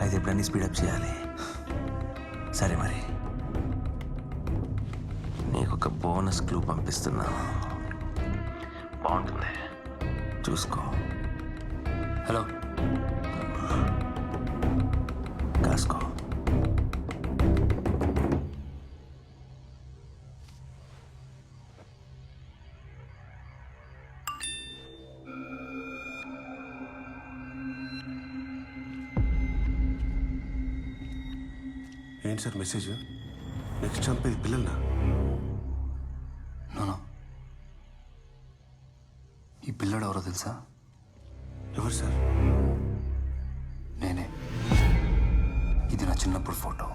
అయితే ఎప్పుడన్నీ స్పీడప్ చేయాలి. సరే మరి నీకు ఒక బోనస్ క్లూ పంపిస్తున్నా. బాగుంటుంది, చూసుకో. హలో, కాసుకో. ఏంటి సార్ మెసేజ్? నెక్స్ట్ చంపేది పిల్లల్నా? నో, ఈ పిల్లడు ఎవరో తెలుసా? ఎవరు సార్? నేనే. ఇది నా చిన్నప్పుడు ఫోటో.